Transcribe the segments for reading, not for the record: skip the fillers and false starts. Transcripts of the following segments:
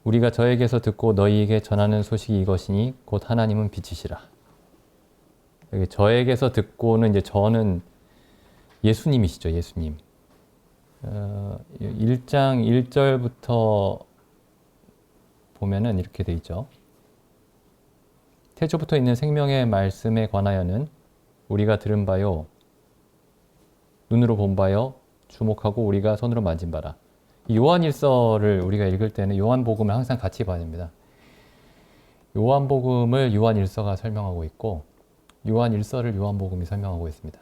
우리가 저에게서 듣고 너희에게 전하는 소식이 이것이니 곧 하나님은 빛이시라. 여기 저에게서 듣고는 이제 저는 예수님이시죠. 예수님. 1장 1절부터 보면은 이렇게 돼 있죠. 태초부터 있는 생명의 말씀에 관하여는 우리가 들은 바요, 눈으로 본 바요, 주목하고 우리가 손으로 만진 바라. 요한일서를 우리가 읽을 때는 요한복음을 항상 같이 봐야 됩니다. 요한복음을 요한일서가 설명하고 있고 요한일서를 요한복음이 설명하고 있습니다.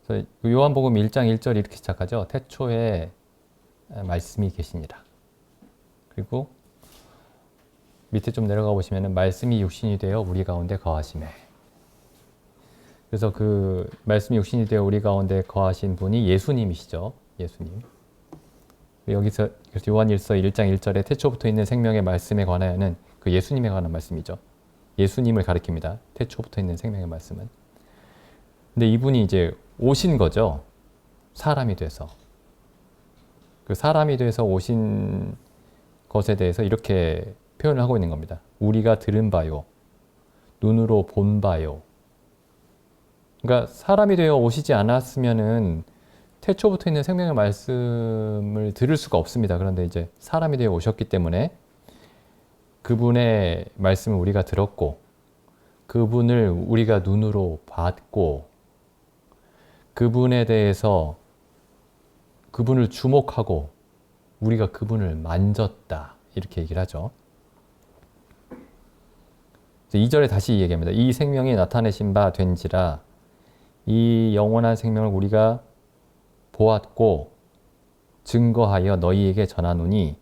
그래서 요한복음 1장 1절 이렇게 시작하죠. 태초에 말씀이 계시니라. 그리고 밑에 좀 내려가 보시면 말씀이 육신이 되어 우리 가운데 거하시매. 그래서 그 말씀이 육신이 되어 우리 가운데 거하신 분이 예수님이시죠. 예수님. 여기서 그래서 요한일서 1장 1절에 태초부터 있는 생명의 말씀에 관하여는 그 예수님에 관한 말씀이죠. 예수님을 가리킵니다. 태초부터 있는 생명의 말씀은. 근데 이분이 이제 오신 거죠. 사람이 돼서. 그 사람이 돼서 오신 것에 대해서 이렇게 표현을 하고 있는 겁니다. 우리가 들은 바요. 눈으로 본 바요. 그러니까 사람이 되어 오시지 않았으면은 태초부터 있는 생명의 말씀을 들을 수가 없습니다. 그런데 이제 사람이 되어 오셨기 때문에 그분의 말씀을 우리가 들었고 그분을 우리가 눈으로 봤고 그분에 대해서 그분을 주목하고 우리가 그분을 만졌다. 이렇게 얘기를 하죠. 2절에 다시 얘기합니다. 이 생명이 나타내신 바 된지라 이 영원한 생명을 우리가 보았고 증거하여 너희에게 전하노니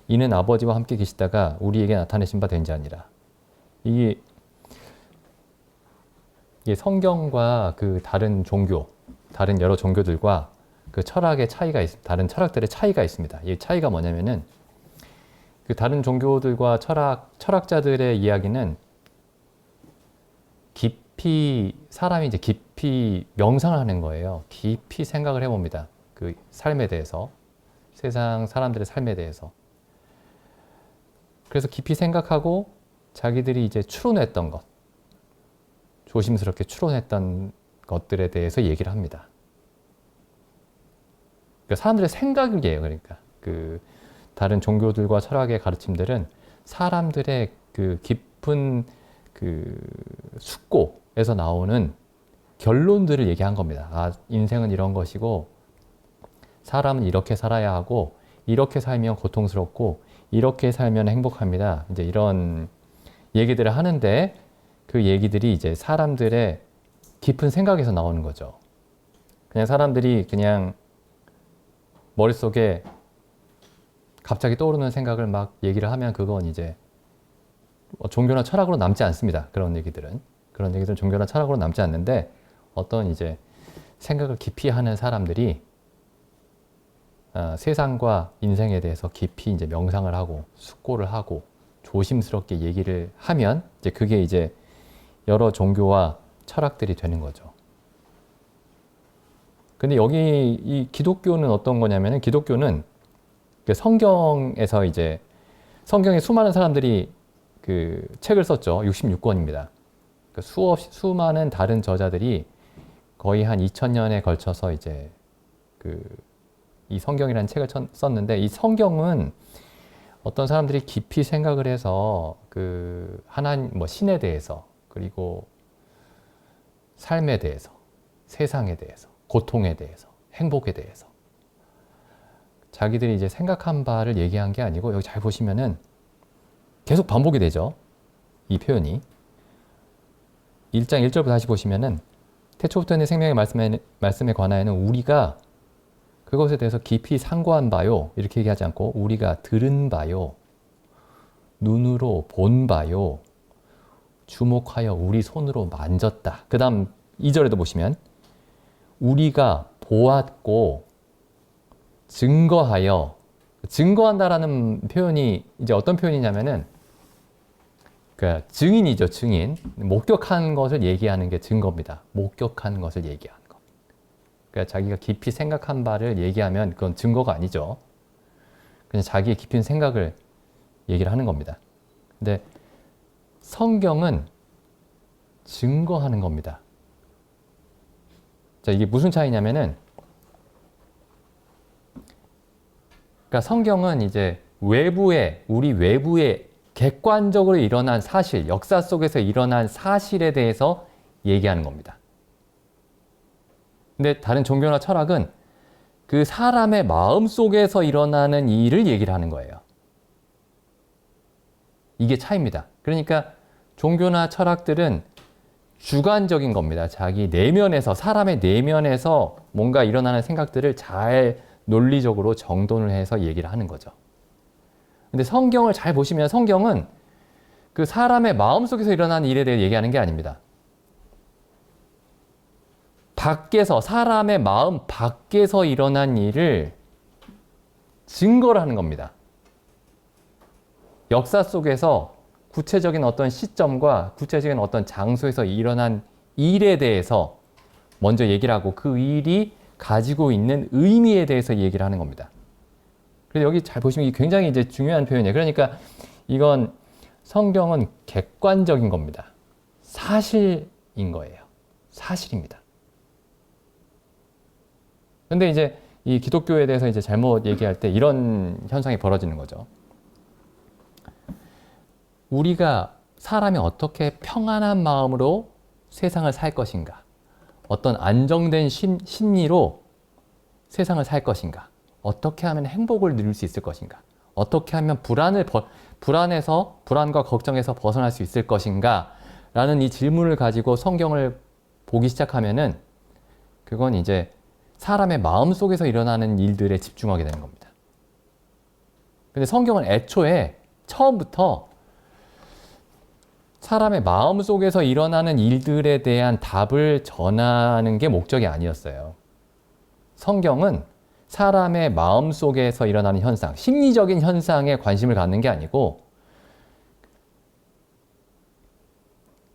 이는 아버지와 함께 계시다가 우리에게 나타내신 바 된 자니라. 이게 성경과 그 다른 종교, 다른 여러 종교들과 그 철학의 차이가 있습니다. 다른 철학들의 차이가 있습니다. 이 차이가 뭐냐면은 그 다른 종교들과 철학자들의 이야기는 사람이 이제 깊이 명상을 하는 거예요. 깊이 생각을 해봅니다. 그 삶에 대해서, 세상 사람들의 삶에 대해서. 그래서 깊이 생각하고 자기들이 이제 추론했던 것, 조심스럽게 추론했던 것들에 대해서 얘기를 합니다. 그러니까 사람들의 생각이에요. 그러니까 그 다른 종교들과 철학의 가르침들은 사람들의 그 깊은 그 숙고에서 나오는 결론들을 얘기한 겁니다. 아, 인생은 이런 것이고 사람은 이렇게 살아야 하고 이렇게 살면 고통스럽고 이렇게 살면 행복합니다. 이제 이런 얘기들을 하는데 그 얘기들이 이제 사람들의 깊은 생각에서 나오는 거죠. 그냥 사람들이 그냥 머릿속에 갑자기 떠오르는 생각을 막 얘기를 하면 그건 이제 종교나 철학으로 남지 않습니다. 그런 얘기들은 종교나 철학으로 남지 않는데 어떤 이제 생각을 깊이 하는 사람들이 세상과 인생에 대해서 깊이 이제 명상을 하고 숙고를 하고 조심스럽게 얘기를 하면 이제 그게 이제 여러 종교와 철학들이 되는 거죠. 근데 여기 이 기독교는 어떤 거냐면은 기독교는 성경에서 이제 성경에 수많은 사람들이 그 책을 썼죠. 66권입니다. 수많은 다른 저자들이 거의 한 2000년에 걸쳐서 이제 이 성경이라는 책을 썼는데 이 성경은 어떤 사람들이 깊이 생각을 해서 그 하나님, 신에 대해서 그리고 삶에 대해서, 세상에 대해서, 고통에 대해서, 행복에 대해서 자기들이 이제 생각한 바를 얘기한 게 아니고 여기 잘 보시면은 계속 반복이 되죠. 이 표현이. 1장 1절부터 다시 보시면은 태초부터 있는 생명의 말씀에 관하여는 우리가 그것에 대해서 깊이 상고한 바요. 이렇게 얘기하지 않고 우리가 들은 바요. 눈으로 본 바요. 주목하여 우리 손으로 만졌다. 그 다음 2절에도 보시면 우리가 보았고 증거하여 증거한다라는 표현이 이제 어떤 표현이냐면은 그 증인이죠. 증인. 목격한 것을 얘기하는 게 증거입니다. 목격한 것을 얘기하는 것. 그러니까 자기가 깊이 생각한 바를 얘기하면 그건 증거가 아니죠. 그냥 자기의 깊은 생각을 얘기를 하는 겁니다. 근데 성경은 증거하는 겁니다. 자, 이게 무슨 차이냐면은, 그러니까 성경은 이제 우리 외부에 객관적으로 일어난 사실, 역사 속에서 일어난 사실에 대해서 얘기하는 겁니다. 근데 다른 종교나 철학은 그 사람의 마음 속에서 일어나는 일을 얘기를 하는 거예요. 이게 차이입니다. 그러니까 종교나 철학들은 주관적인 겁니다. 자기 내면에서, 사람의 내면에서 뭔가 일어나는 생각들을 잘 논리적으로 정돈을 해서 얘기를 하는 거죠. 근데 성경을 잘 보시면 성경은 그 사람의 마음 속에서 일어나는 일에 대해 얘기하는 게 아닙니다. 밖에서, 사람의 마음 밖에서 일어난 일을 증거를 하는 겁니다. 역사 속에서 구체적인 어떤 시점과 구체적인 어떤 장소에서 일어난 일에 대해서 먼저 얘기를 하고 그 일이 가지고 있는 의미에 대해서 얘기를 하는 겁니다. 그래서 여기 잘 보시면 굉장히 이제 중요한 표현이에요. 그러니까 이건 성경은 객관적인 겁니다. 사실인 거예요. 사실입니다. 근데 이제 이 기독교에 대해서 이제 잘못 얘기할 때 이런 현상이 벌어지는 거죠. 우리가 사람이 어떻게 평안한 마음으로 세상을 살 것인가? 어떤 안정된 심리로 세상을 살 것인가? 어떻게 하면 행복을 누릴 수 있을 것인가? 어떻게 하면 불안과 걱정에서 벗어날 수 있을 것인가? 라는 이 질문을 가지고 성경을 보기 시작하면은 그건 이제 사람의 마음 속에서 일어나는 일들에 집중하게 되는 겁니다. 근데 성경은 애초에 처음부터 사람의 마음 속에서 일어나는 일들에 대한 답을 전하는 게 목적이 아니었어요. 성경은 사람의 마음 속에서 일어나는 현상, 심리적인 현상에 관심을 갖는 게 아니고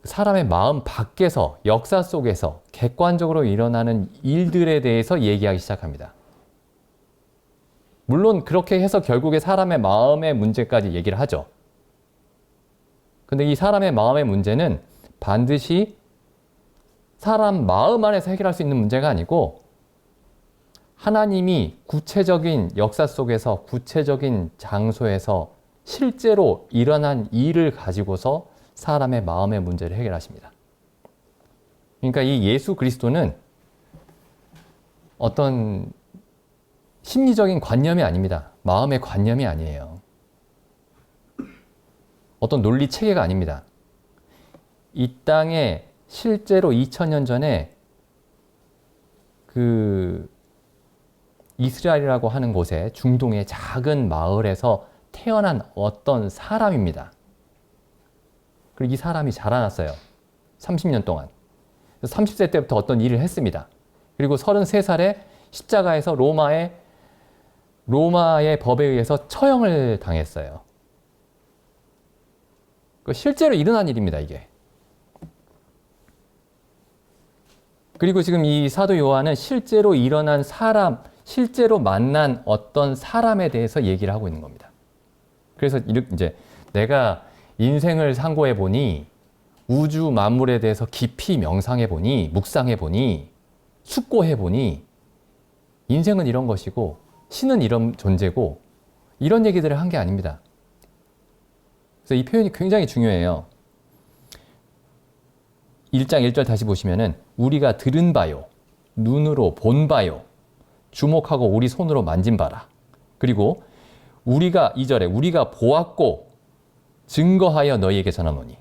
사람의 마음 밖에서, 역사 속에서 객관적으로 일어나는 일들에 대해서 얘기하기 시작합니다. 물론 그렇게 해서 결국에 사람의 마음의 문제까지 얘기를 하죠. 근데 이 사람의 마음의 문제는 반드시 사람 마음 안에서 해결할 수 있는 문제가 아니고 하나님이 구체적인 역사 속에서 구체적인 장소에서 실제로 일어난 일을 가지고서 사람의 마음의 문제를 해결하십니다. 그러니까 이 예수 그리스도는 어떤 심리적인 관념이 아닙니다. 마음의 관념이 아니에요. 어떤 논리 체계가 아닙니다. 이 땅에 실제로 2000년 전에 그 이스라엘이라고 하는 곳에 중동의 작은 마을에서 태어난 어떤 사람입니다. 그리고 이 사람이 자라났어요. 30년 동안. 30세 때부터 어떤 일을 했습니다. 그리고 33살에 십자가에서 로마의 법에 의해서 처형을 당했어요. 실제로 일어난 일입니다, 이게. 그리고 지금 이 사도 요한은 실제로 일어난 사람, 실제로 만난 어떤 사람에 대해서 얘기를 하고 있는 겁니다. 그래서 이제 내가 인생을 상고해 보니, 우주 만물에 대해서 깊이 명상해 보니, 묵상해 보니, 숙고해 보니, 인생은 이런 것이고, 신은 이런 존재고, 이런 얘기들을 한 게 아닙니다. 그래서 이 표현이 굉장히 중요해요. 1장 1절 다시 보시면은 우리가 들은 바요, 눈으로 본 바요, 주목하고 우리 손으로 만진 바라. 그리고 우리가 2절에 우리가 보았고 증거하여 너희에게 전하노니.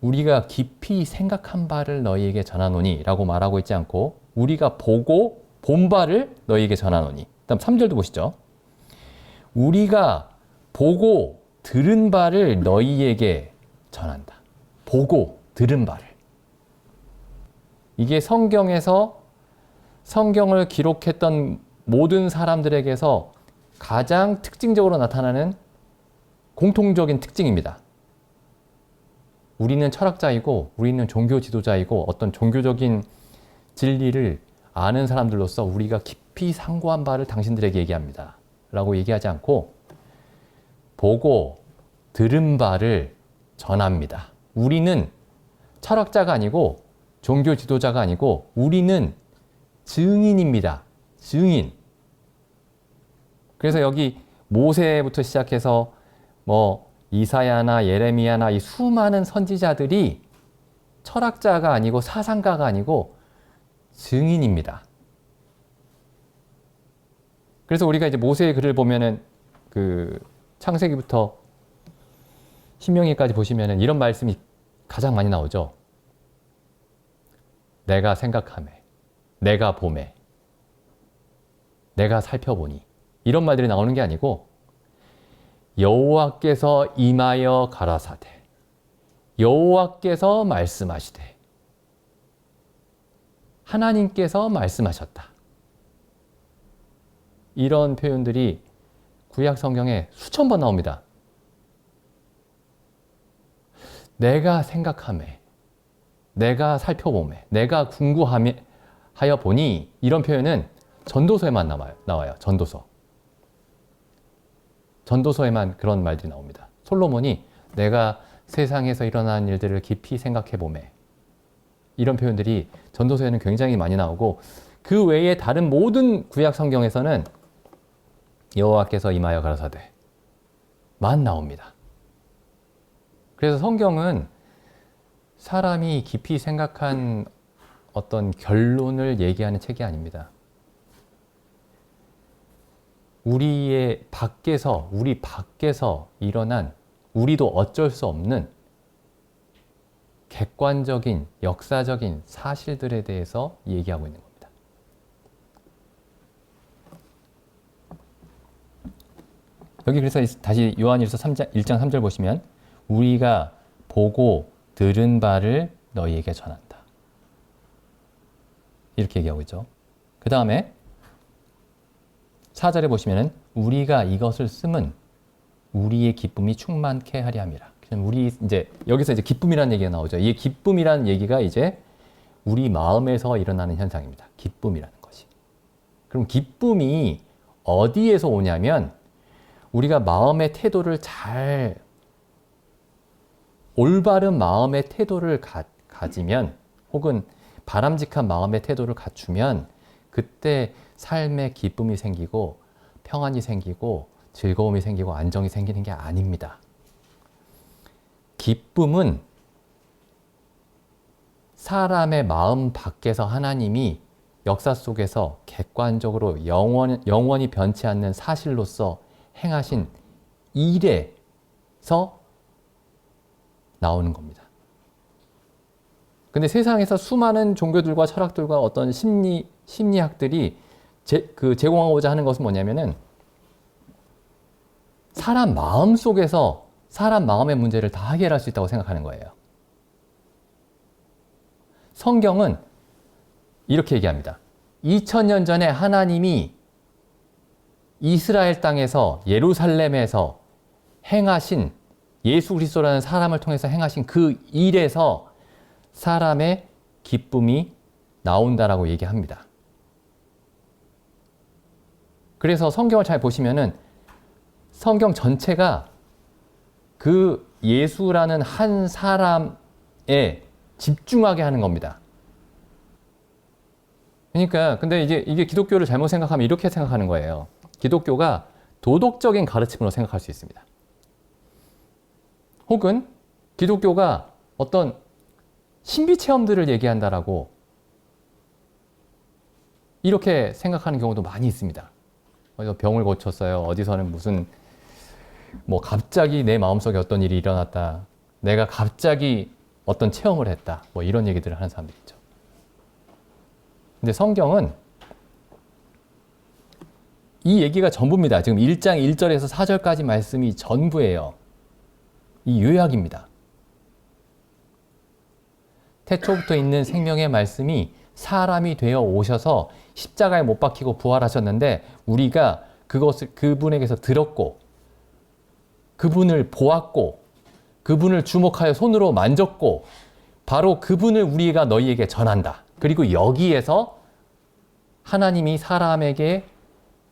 우리가 깊이 생각한 바를 너희에게 전하노니 라고 말하고 있지 않고 우리가 보고 본 바를 너희에게 전하노니. 다음 3절도 보시죠. 우리가 보고 들은 바를 너희에게 전한다. 보고 들은 바를. 이게 성경에서 성경을 기록했던 모든 사람들에게서 가장 특징적으로 나타나는 공통적인 특징입니다. 우리는 철학자이고 우리는 종교 지도자이고 어떤 종교적인 진리를 아는 사람들로서 우리가 깊이 상고한 바를 당신들에게 얘기합니다. 라고 얘기하지 않고 보고 들은 바를 전합니다. 우리는 철학자가 아니고 종교 지도자가 아니고 우리는 증인입니다. 증인. 그래서 여기 모세부터 시작해서 뭐 이사야나 예레미야나 이 수많은 선지자들이 철학자가 아니고 사상가가 아니고 증인입니다. 그래서 우리가 이제 모세의 글을 보면은 그 창세기부터 신명기까지 보시면은 이런 말씀이 가장 많이 나오죠. 내가 생각하매, 내가 보매, 내가 살펴보니 이런 말들이 나오는 게 아니고 여호와께서 임하여 가라사대 여호와께서 말씀하시되 하나님께서 말씀하셨다. 이런 표현들이 구약 성경에 수천 번 나옵니다. 내가 생각하매, 내가 살펴보매, 내가 궁구하여 보니 이런 표현은 전도서에만 나와요. 전도서에만 그런 말들이 나옵니다. 솔로몬이 내가 세상에서 일어난 일들을 깊이 생각해 보매 이런 표현들이 전도서에는 굉장히 많이 나오고 그 외에 다른 모든 구약 성경에서는 여호와께서 임하여 가라사대 만 나옵니다. 그래서 성경은 사람이 깊이 생각한 어떤 결론을 얘기하는 책이 아닙니다. 우리 밖에서 일어난 우리도 어쩔 수 없는 객관적인 역사적인 사실들에 대해서 얘기하고 있는 겁니다. 여기 그래서 다시 요한일서 1장 3절 보시면 우리가 보고 들은 바를 너희에게 전한다. 이렇게 얘기하고 있죠. 그 다음에 4절에 보시면은 우리가 이것을 쓰면 우리의 기쁨이 충만케 하려 함이라. 우리 이제 여기서 이제 기쁨이라는 얘기가 나오죠. 이 기쁨이라는 얘기가 이제 우리 마음에서 일어나는 현상입니다. 기쁨이라는 것이. 그럼 기쁨이 어디에서 오냐면 우리가 마음의 태도를 올바른 마음의 태도를 가지면 혹은 바람직한 마음의 태도를 갖추면 그때 삶에 기쁨이 생기고 평안이 생기고 즐거움이 생기고 안정이 생기는 게 아닙니다. 기쁨은 사람의 마음 밖에서 하나님이 역사 속에서 객관적으로 영원히 변치 않는 사실로서 행하신 일에서 나오는 겁니다. 근데 세상에서 수많은 종교들과 철학들과 어떤 심리학들이 제공하고자 하는 것은 뭐냐면은 사람 마음 속에서 사람 마음의 문제를 다 해결할 수 있다고 생각하는 거예요. 성경은 이렇게 얘기합니다. 2000년 전에 하나님이 이스라엘 땅에서 예루살렘에서 행하신 예수 그리스도라는 사람을 통해서 행하신 그 일에서 사람의 기쁨이 나온다라고 얘기합니다. 그래서 성경을 잘 보시면은 성경 전체가 그 예수라는 한 사람에 집중하게 하는 겁니다. 그러니까 근데 이제 이게 기독교를 잘못 생각하면 이렇게 생각하는 거예요. 기독교가 도덕적인 가르침으로 생각할 수 있습니다. 혹은 기독교가 어떤 신비 체험들을 얘기한다라고 이렇게 생각하는 경우도 많이 있습니다. 어디서 병을 고쳤어요. 어디서는 무슨 뭐 갑자기 내 마음속에 어떤 일이 일어났다. 내가 갑자기 어떤 체험을 했다. 뭐 이런 얘기들을 하는 사람들 있죠. 근데 성경은 이 얘기가 전부입니다. 지금 1장 1절에서 4절까지 말씀이 전부예요. 이 요약입니다. 태초부터 있는 생명의 말씀이 사람이 되어 오셔서 십자가에 못 박히고 부활하셨는데 우리가 그분에게서 들었고 그분을 보았고 그분을 주목하여 손으로 만졌고 바로 그분을 우리가 너희에게 전한다. 그리고 여기에서 하나님이 사람에게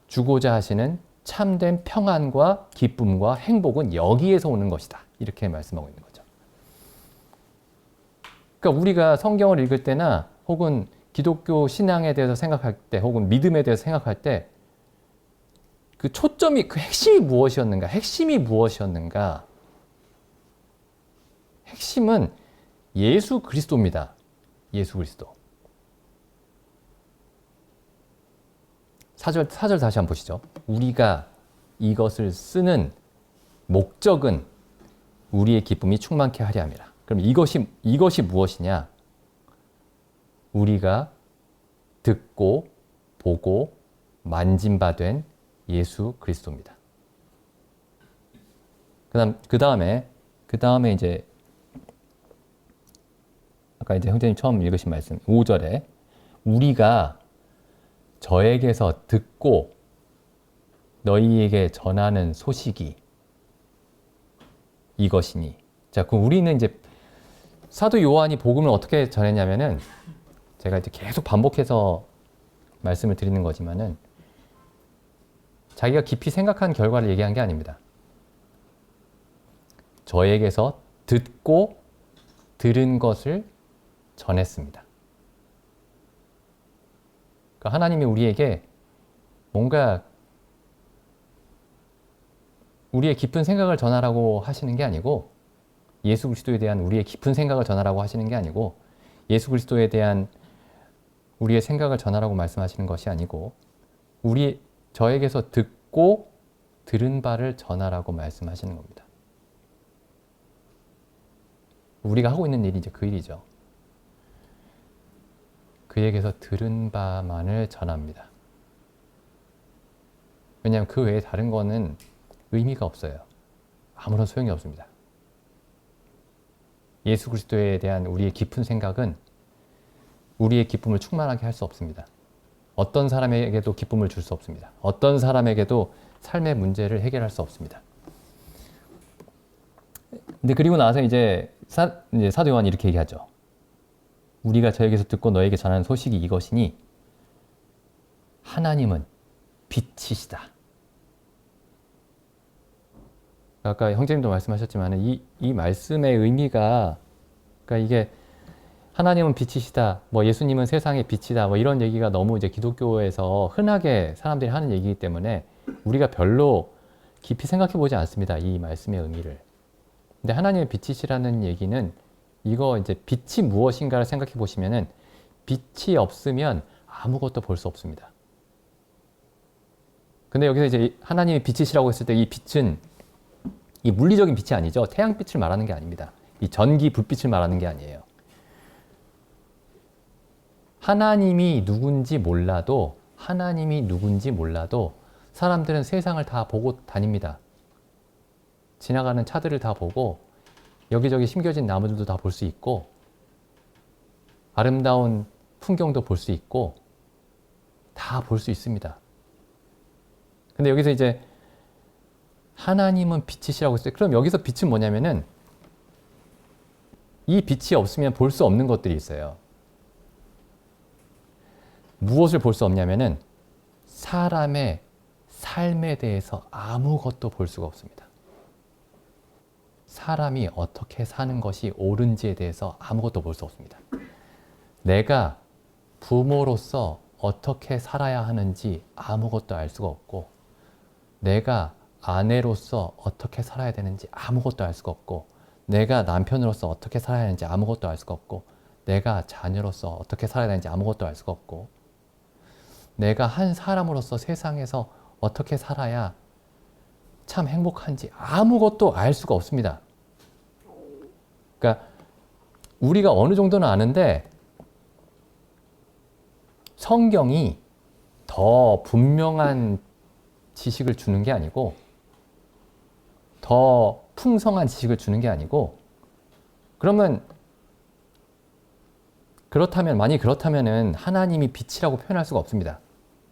주고자 하시는 참된 평안과 기쁨과 행복은 여기에서 오는 것이다. 이렇게 말씀하고 있는 거죠. 그러니까 우리가 성경을 읽을 때나 혹은 기독교 신앙에 대해서 생각할 때 혹은 믿음에 대해서 생각할 때 그 초점이, 그 핵심이 무엇이었는가? 핵심이 무엇이었는가? 핵심은 예수 그리스도입니다. 예수 그리스도. 4절 다시 한번 보시죠. 우리가 이것을 쓰는 목적은 우리의 기쁨이 충만케 하려 함이라. 그럼 이것이 무엇이냐? 우리가 듣고 보고 만진 바 된 예수 그리스도입니다. 그 다음에 이제 아까 이제 형제님 처음 읽으신 말씀 5절에 우리가 저에게서 듣고 너희에게 전하는 소식이 이것이니. 자, 그럼 우리는 이제 사도 요한이 복음을 어떻게 전했냐면은 제가 이제 계속 반복해서 말씀을 드리는 거지만은 자기가 깊이 생각한 결과를 얘기한 게 아닙니다. 저에게서 듣고 들은 것을 전했습니다. 그러니까 하나님이 우리에게 뭔가 우리의 깊은 생각을 전하라고 하시는 게 아니고 예수 그리스도에 대한 우리의 깊은 생각을 전하라고 하시는 게 아니고 예수 그리스도에 대한 우리의 생각을 전하라고 말씀하시는 것이 아니고 저에게서 듣고 들은 바를 전하라고 말씀하시는 겁니다. 우리가 하고 있는 일이 이제 그 일이죠. 그에게서 들은 바만을 전합니다. 왜냐하면 그 외에 다른 거는 의미가 없어요. 아무런 소용이 없습니다. 예수 그리스도에 대한 우리의 깊은 생각은 우리의 기쁨을 충만하게 할 수 없습니다. 어떤 사람에게도 기쁨을 줄 수 없습니다. 어떤 사람에게도 삶의 문제를 해결할 수 없습니다. 근데 그리고 나서 이제 사도 요한이 이렇게 얘기하죠. 우리가 저에게서 듣고 너에게 전하는 소식이 이것이니 하나님은 빛이시다. 아까 형제님도 말씀하셨지만 이 말씀의 의미가 그러니까 이게 하나님은 빛이시다, 뭐 예수님은 세상의 빛이다, 뭐 이런 얘기가 너무 이제 기독교에서 흔하게 사람들이 하는 얘기이기 때문에 우리가 별로 깊이 생각해 보지 않습니다. 이 말씀의 의미를. 근데 하나님의 빛이시라는 얘기는 이거 이제 빛이 무엇인가를 생각해 보시면은 빛이 없으면 아무것도 볼 수 없습니다. 근데 여기서 이제 하나님의 빛이시라고 했을 때 이 빛은 이 물리적인 빛이 아니죠. 태양빛을 말하는 게 아닙니다. 이 전기 불빛을 말하는 게 아니에요. 하나님이 누군지 몰라도 사람들은 세상을 다 보고 다닙니다. 지나가는 차들을 다 보고 여기저기 심겨진 나무들도 다 볼 수 있고 아름다운 풍경도 볼 수 있고 다 볼 수 있습니다. 근데 여기서 이제 하나님은 빛이시라고 했어요. 그럼 여기서 빛은 뭐냐면은 이 빛이 없으면 볼 수 없는 것들이 있어요. 무엇을 볼 수 없냐면은 사람의 삶에 대해서 아무것도 볼 수가 없습니다. 사람이 어떻게 사는 것이 옳은지에 대해서 아무것도 볼 수 없습니다. 내가 부모로서 어떻게 살아야 하는지 아무것도 알 수가 없고 내가 아내로서 어떻게 살아야 되는지 아무것도 알 수가 없고 내가 남편으로서 어떻게 살아야 하는지 아무것도 알 수가 없고 내가 자녀로서 어떻게 살아야 되는지 아무것도 알 수가 없고 내가 한 사람으로서 세상에서 어떻게 살아야 참 행복한지 아무것도 알 수가 없습니다. 그러니까 우리가 어느 정도는 아는데 성경이 더 분명한 지식을 주는 게 아니고 더 풍성한 지식을 주는 게 아니고 그렇다면은 하나님이 빛이라고 표현할 수가 없습니다.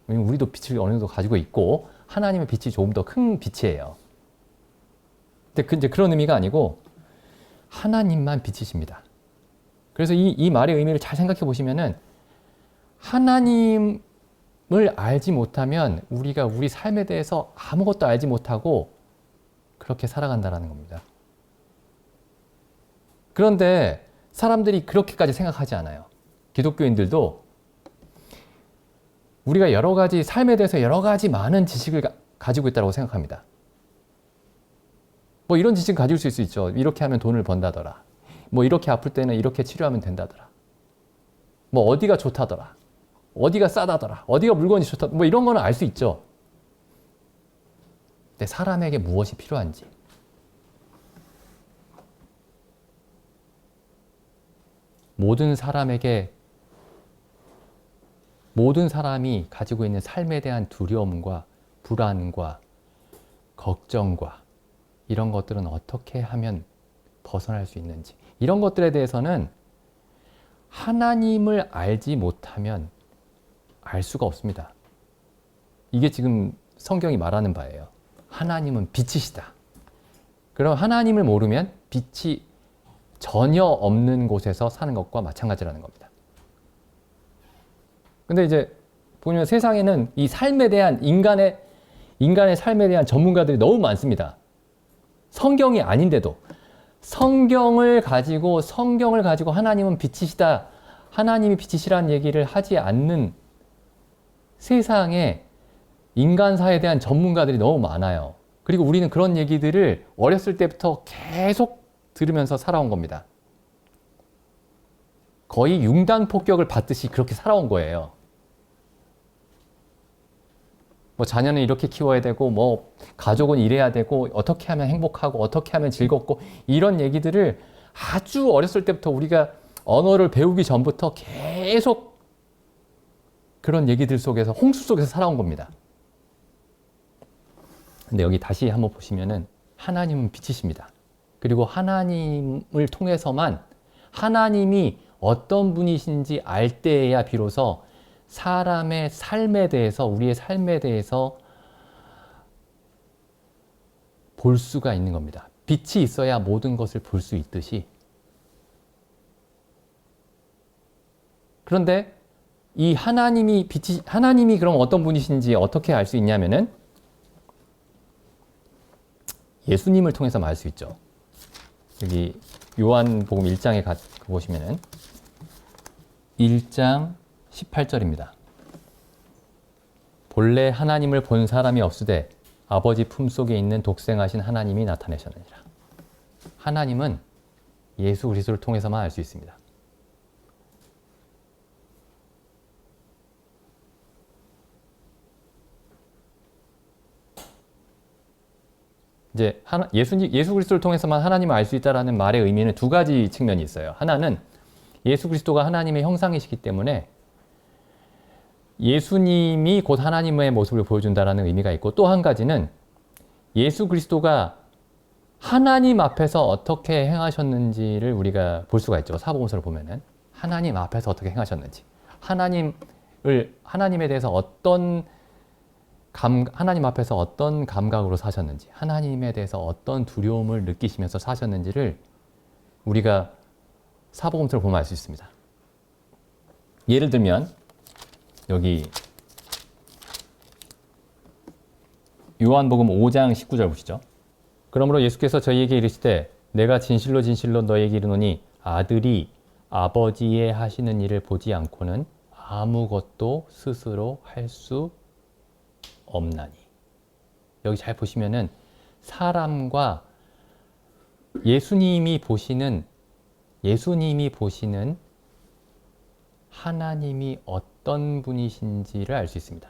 왜냐면 우리도 빛을 어느 정도 가지고 있고 하나님의 빛이 조금 더 큰 빛이에요. 근데 이제 그런 의미가 아니고 하나님만 빛이십니다. 그래서 이 말의 의미를 잘 생각해 보시면은 하나님을 알지 못하면 우리가 우리 삶에 대해서 아무것도 알지 못하고 그렇게 살아간다는 겁니다. 그런데 사람들이 그렇게까지 생각하지 않아요. 기독교인들도 우리가 여러 가지 삶에 대해서 여러 가지 많은 지식을 가지고 있다고 생각합니다. 뭐 이런 지식 가질 수 있죠. 이렇게 하면 돈을 번다더라. 뭐 이렇게 아플 때는 이렇게 치료하면 된다더라. 뭐 어디가 좋다더라. 어디가 싸다더라. 어디가 물건이 좋다. 뭐 이런 거는 알 수 있죠. 근데 사람에게 무엇이 필요한지, 모든 사람이 가지고 있는 삶에 대한 두려움과 불안과 걱정과 이런 것들은 어떻게 하면 벗어날 수 있는지, 이런 것들에 대해서는 하나님을 알지 못하면 알 수가 없습니다. 이게 지금 성경이 말하는 바예요. 하나님은 빛이시다. 그럼 하나님을 모르면 빛이 전혀 없는 곳에서 사는 것과 마찬가지라는 겁니다. 근데 이제 보면 세상에는 이 삶에 대한 인간의 삶에 대한 전문가들이 너무 많습니다. 성경이 아닌데도 성경을 가지고 하나님은 빛이시다, 하나님이 빛이시라는 얘기를 하지 않는 세상에 인간사에 대한 전문가들이 너무 많아요. 그리고 우리는 그런 얘기들을 어렸을 때부터 계속 들으면서 살아온 겁니다. 거의 융단폭격을 받듯이 그렇게 살아온 거예요. 뭐 자녀는 이렇게 키워야 되고, 뭐 가족은 이래야 되고, 어떻게 하면 행복하고, 어떻게 하면 즐겁고, 이런 얘기들을 아주 어렸을 때부터 우리가 언어를 배우기 전부터 계속 그런 얘기들 속에서, 홍수 속에서 살아온 겁니다. 근데 여기 다시 한번 보시면은 하나님은 빛이십니다. 그리고 하나님을 통해서만 하나님이 어떤 분이신지 알 때에야 비로소 사람의 삶에 대해서, 우리의 삶에 대해서 볼 수가 있는 겁니다. 빛이 있어야 모든 것을 볼 수 있듯이. 그런데 이 하나님이 그럼 어떤 분이신지 어떻게 알 수 있냐면은 예수님을 통해서만 알 수 있죠. 여기 요한복음 1장에 보시면은 1장 18절입니다. 본래 하나님을 본 사람이 없으되 아버지 품속에 있는 독생하신 하나님이 나타내셨느니라. 하나님은 예수 그리스도를 통해서만 알 수 있습니다. 이제 예수 그리스도를 통해서만 하나님을 알 수 있다라는 말의 의미는 두 가지 측면이 있어요. 하나는 예수 그리스도가 하나님의 형상이시기 때문에 예수님이 곧 하나님의 모습을 보여준다라는 의미가 있고, 또 한 가지는 예수 그리스도가 하나님 앞에서 어떻게 행하셨는지를 우리가 볼 수가 있죠. 사복음서를 보면은 하나님 앞에서 어떻게 행하셨는지, 하나님에 대해서 하나님 앞에서 어떤 감각으로 사셨는지, 하나님에 대해서 어떤 두려움을 느끼시면서 사셨는지를 우리가 사복음서를 보면 알 수 있습니다. 예를 들면 여기 요한복음 5장 19절 보시죠. 그러므로 예수께서 저희에게 이르시되 내가 진실로 진실로 너희에게 이르노니 아들이 아버지의 하시는 일을 보지 않고는 아무것도 스스로 할 수 없나니. 여기 잘 보시면은 사람과 예수님이 보시는 하나님이 어떤 분이신지를 알 수 있습니다.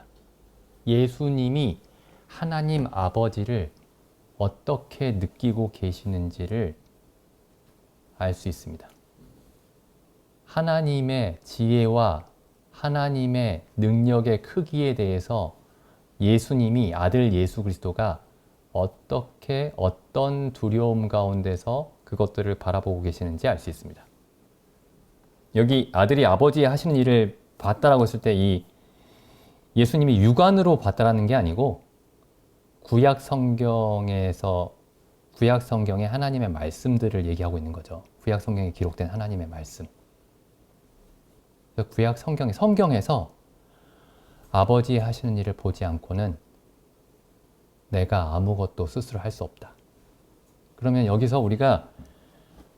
예수님이 하나님 아버지를 어떻게 느끼고 계시는지를 알 수 있습니다. 하나님의 지혜와 하나님의 능력의 크기에 대해서 예수님이, 아들 예수 그리스도가 어떻게, 어떤 두려움 가운데서 그것들을 바라보고 계시는지 알 수 있습니다. 여기 아들이 아버지의 하시는 일을 봤다라고 했을 때 이 예수님이 육안으로 봤다라는 게 아니고 구약 성경의 하나님의 말씀들을 얘기하고 있는 거죠. 구약 성경에 기록된 하나님의 말씀. 구약 성경에서 아버지 하시는 일을 보지 않고는 내가 아무것도 스스로 할 수 없다. 그러면 여기서 우리가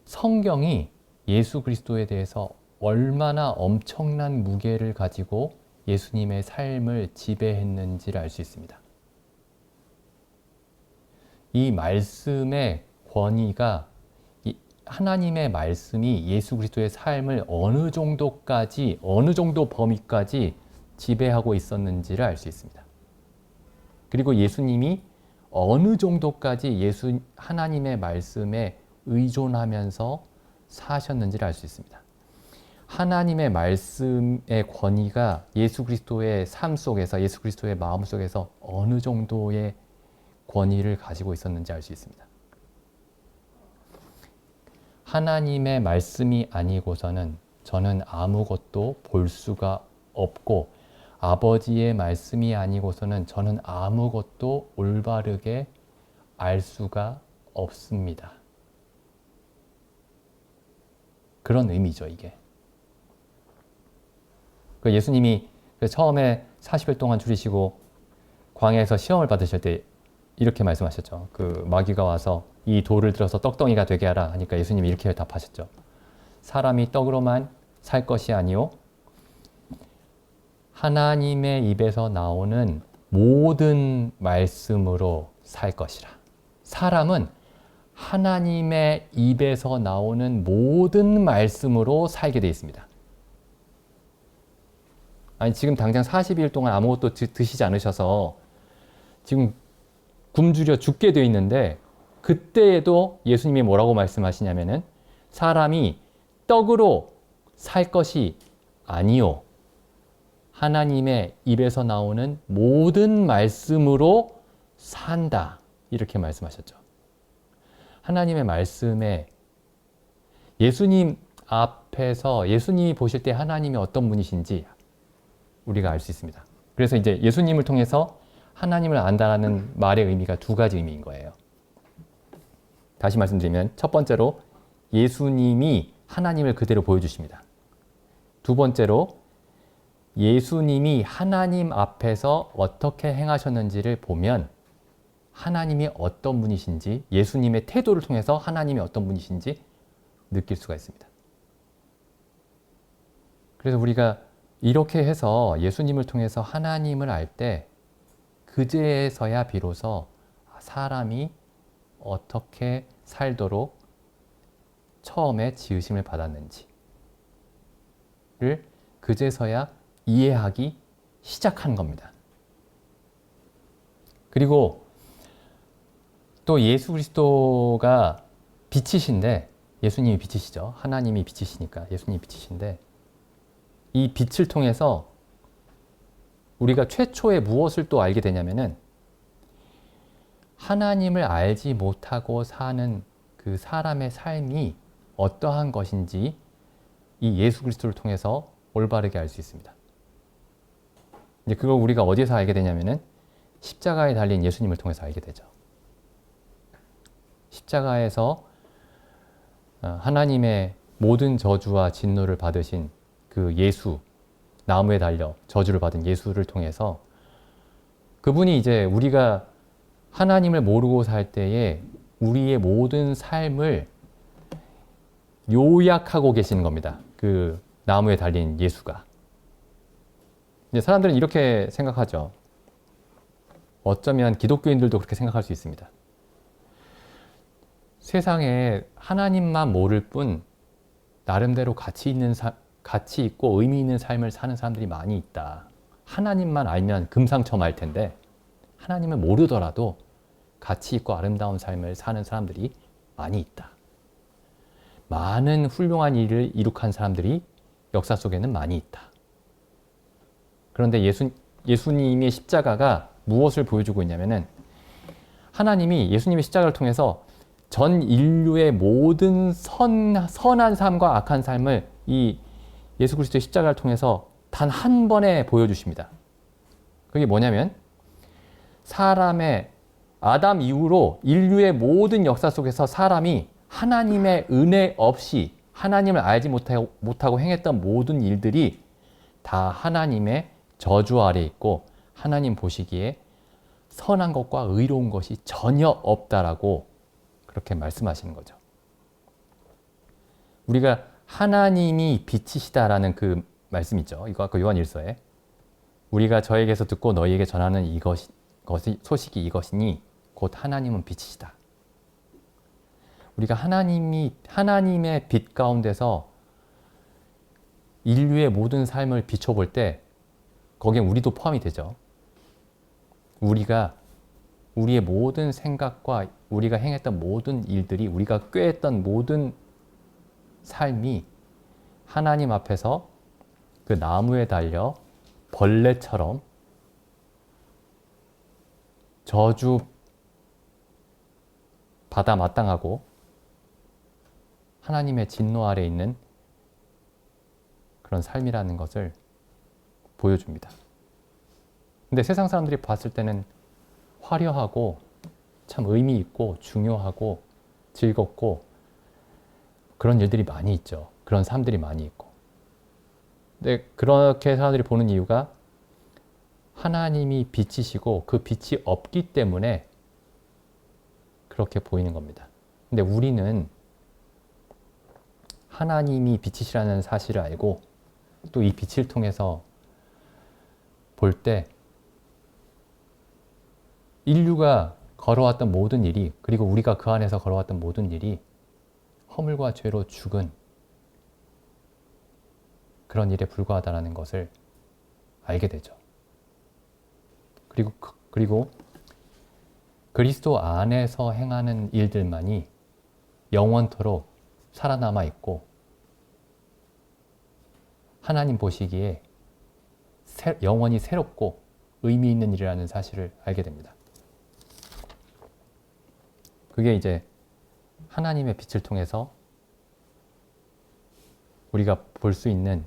성경이 예수 그리스도에 대해서 얼마나 엄청난 무게를 가지고 예수님의 삶을 지배했는지를 알 수 있습니다. 이 말씀의 권위가, 하나님의 말씀이 예수 그리스도의 삶을 어느 정도까지, 어느 정도 범위까지 지배하고 있었는지를 알 수 있습니다. 그리고 예수님이 어느 정도까지 하나님의 말씀에 의존하면서 사셨는지를 알 수 있습니다. 하나님의 말씀의 권위가 예수 그리스도의 삶 속에서, 예수 그리스도의 마음 속에서 어느 정도의 권위를 가지고 있었는지 알 수 있습니다. 하나님의 말씀이 아니고서는 저는 아무것도 볼 수가 없고, 아버지의 말씀이 아니고서는 저는 아무것도 올바르게 알 수가 없습니다. 그런 의미죠, 이게. 예수님이 처음에 40일 동안 줄이시고 광야에서 시험을 받으실 때 이렇게 말씀하셨죠. 마귀가 와서 이 돌을 들어서 떡덩이가 되게 하라 하니까 예수님이 이렇게 답하셨죠. 사람이 떡으로만 살 것이 아니요 하나님의 입에서 나오는 모든 말씀으로 살 것이라. 사람은 하나님의 입에서 나오는 모든 말씀으로 살게 되어 있습니다. 아니, 지금 당장 40일 동안 아무것도 드시지 않으셔서 지금 굶주려 죽게 되어 있는데, 그때에도 예수님이 뭐라고 말씀하시냐면은 사람이 떡으로 살 것이 아니요 하나님의 입에서 나오는 모든 말씀으로 산다, 이렇게 말씀하셨죠. 하나님의 말씀에, 예수님 앞에서 예수님이 보실 때 하나님이 어떤 분이신지 우리가 알 수 있습니다. 그래서 이제 예수님을 통해서 하나님을 안다라는 말의 의미가 두 가지 의미인 거예요. 다시 말씀드리면, 첫 번째로 예수님이 하나님을 그대로 보여주십니다. 두 번째로 예수님이 하나님 앞에서 어떻게 행하셨는지를 보면 하나님이 어떤 분이신지, 예수님의 태도를 통해서 하나님이 어떤 분이신지 느낄 수가 있습니다. 그래서 우리가 이렇게 해서 예수님을 통해서 하나님을 알 때 그제서야 비로소 사람이 어떻게 살도록 처음에 지으심을 받았는지를 그제서야 이해하기 시작한 겁니다. 그리고 또 예수 그리스도가 빛이신데, 예수님이 빛이시죠. 하나님이 빛이시니까 예수님이 빛이신데, 이 빛을 통해서 우리가 최초에 무엇을 또 알게 되냐면은, 하나님을 알지 못하고 사는 그 사람의 삶이 어떠한 것인지 이 예수 그리스도를 통해서 올바르게 알 수 있습니다. 이제 그걸 우리가 어디에서 알게 되냐면은 십자가에 달린 예수님을 통해서 알게 되죠. 십자가에서 하나님의 모든 저주와 진노를 받으신 그 예수, 나무에 달려 저주를 받은 예수를 통해서 그분이 이제 우리가 하나님을 모르고 살 때에 우리의 모든 삶을 요약하고 계시는 겁니다. 그 나무에 달린 예수가. 이제 사람들은 이렇게 생각하죠. 어쩌면 기독교인들도 그렇게 생각할 수 있습니다. 세상에 하나님만 모를 뿐 나름대로 가치 있고 의미 있는 삶을 사는 사람들이 많이 있다. 하나님만 알면 금상첨화일 텐데 하나님을 모르더라도 가치 있고 아름다운 삶을 사는 사람들이 많이 있다. 많은 훌륭한 일을 이룩한 사람들이 역사 속에는 많이 있다. 그런데 예수님의 십자가가 무엇을 보여주고 있냐면은, 하나님이 예수님의 십자가를 통해서 전 인류의 모든 선한 삶과 악한 삶을 이 예수 그리스도의 십자가를 통해서 단 한 번에 보여주십니다. 그게 뭐냐면, 사람의 아담 이후로 인류의 모든 역사 속에서 사람이 하나님의 은혜 없이 하나님을 알지 못하고 행했던 모든 일들이 다 하나님의 저주 아래 있고 하나님 보시기에 선한 것과 의로운 것이 전혀 없다라고 그렇게 말씀하시는 거죠. 우리가 하나님이 빛이시다라는 그 말씀 있죠. 이거 아까 요한 1서에 우리가 저에게서 듣고 너희에게 전하는 소식이 이것이니 곧 하나님은 빛이시다. 우리가 하나님의 빛 가운데서 인류의 모든 삶을 비춰볼 때 거기에 우리도 포함이 되죠. 우리가 우리의 모든 생각과 우리가 행했던 모든 일들이 우리가 꾀했던 모든 삶이 하나님 앞에서 그 나무에 달려 벌레처럼 저주 받아 마땅하고 하나님의 진노 아래 있는 그런 삶이라는 것을 보여줍니다. 근데 세상 사람들이 봤을 때는 화려하고 참 의미 있고 중요하고 즐겁고 그런 일들이 많이 있죠. 그런 삶들이 많이 있고. 근데 그렇게 사람들이 보는 이유가 하나님이 빛이시고 그 빛이 없기 때문에 그렇게 보이는 겁니다. 근데 우리는 하나님이 빛이시라는 사실을 알고 또 이 빛을 통해서 볼 때 인류가 걸어왔던 모든 일이 그리고 우리가 그 안에서 걸어왔던 모든 일이 허물과 죄로 죽은 그런 일에 불과하다는 것을 알게 되죠. 그리고 그리스도 안에서 행하는 일들만이 영원토록 살아남아 있고 하나님 보시기에 영원히 새롭고 의미 있는 일이라는 사실을 알게 됩니다. 그게 이제 하나님의 빛을 통해서 우리가 볼 수 있는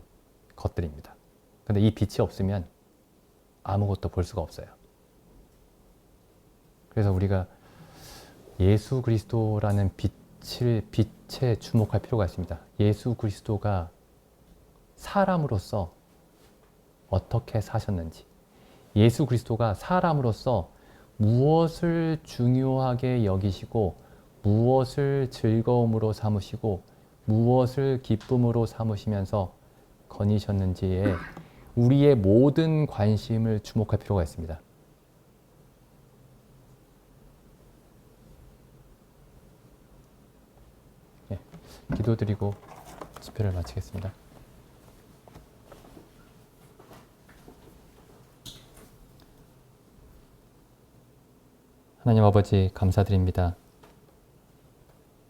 것들입니다. 근데 이 빛이 없으면 아무것도 볼 수가 없어요. 그래서 우리가 예수 그리스도라는 빛에 주목할 필요가 있습니다. 예수 그리스도가 사람으로서 어떻게 사셨는지, 예수 그리스도가 사람으로서 무엇을 중요하게 여기시고 무엇을 즐거움으로 삼으시고 무엇을 기쁨으로 삼으시면서 거니셨는지에 우리의 모든 관심을 주목할 필요가 있습니다. 네, 기도드리고 집회를 마치겠습니다. 하나님 아버지 감사드립니다.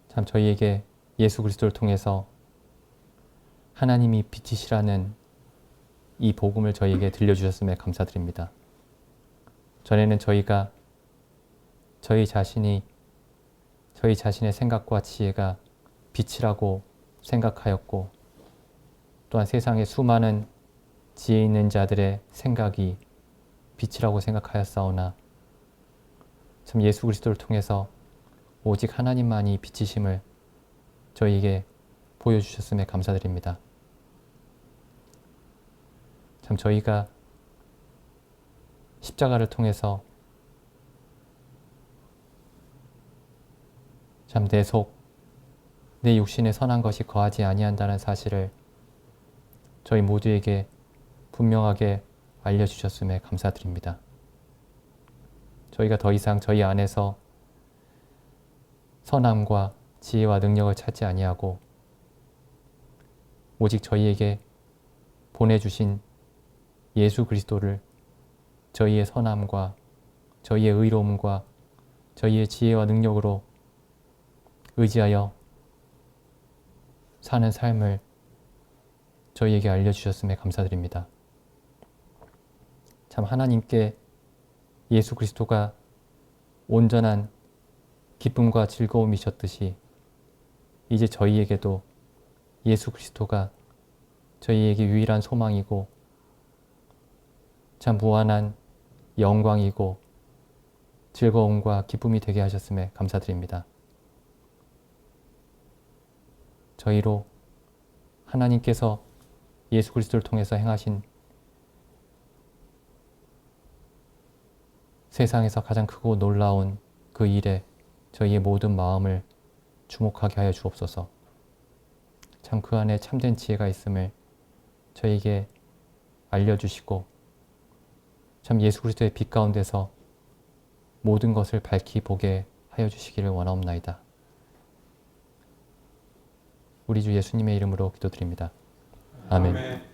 참 저희에게 예수 그리스도를 통해서 하나님이 빛이시라는 이 복음을 저희에게 들려주셨음에 감사드립니다. 전에는 저희가 저희 자신의 생각과 지혜가 빛이라고 생각하였고 또한 세상의 수많은 지혜 있는 자들의 생각이 빛이라고 생각하였사오나 참 예수 그리스도를 통해서 오직 하나님만이 빛이심을 저희에게 보여주셨음에 감사드립니다. 참 저희가 십자가를 통해서 참 내 속, 내 육신에 선한 것이 거하지 아니한다는 사실을 저희 모두에게 분명하게 알려주셨음에 감사드립니다. 저희가 더 이상 저희 안에서 선함과 지혜와 능력을 찾지 아니하고 오직 저희에게 보내주신 예수 그리스도를 저희의 선함과 저희의 의로움과 저희의 지혜와 능력으로 의지하여 사는 삶을 저희에게 알려주셨음에 감사드립니다. 참 하나님께 예수 그리스도가 온전한 기쁨과 즐거움이셨듯이 이제 저희에게도 예수 그리스도가 저희에게 유일한 소망이고 참 무한한 영광이고 즐거움과 기쁨이 되게 하셨음에 감사드립니다. 저희로 하나님께서 예수 그리스도를 통해서 행하신 세상에서 가장 크고 놀라운 그 일에 저희의 모든 마음을 주목하게 하여 주옵소서. 참 그 안에 참된 지혜가 있음을 저에게 알려주시고 참 예수 그리스도의 빛 가운데서 모든 것을 밝히 보게 하여 주시기를 원하옵나이다. 우리 주 예수님의 이름으로 기도드립니다. 아멘.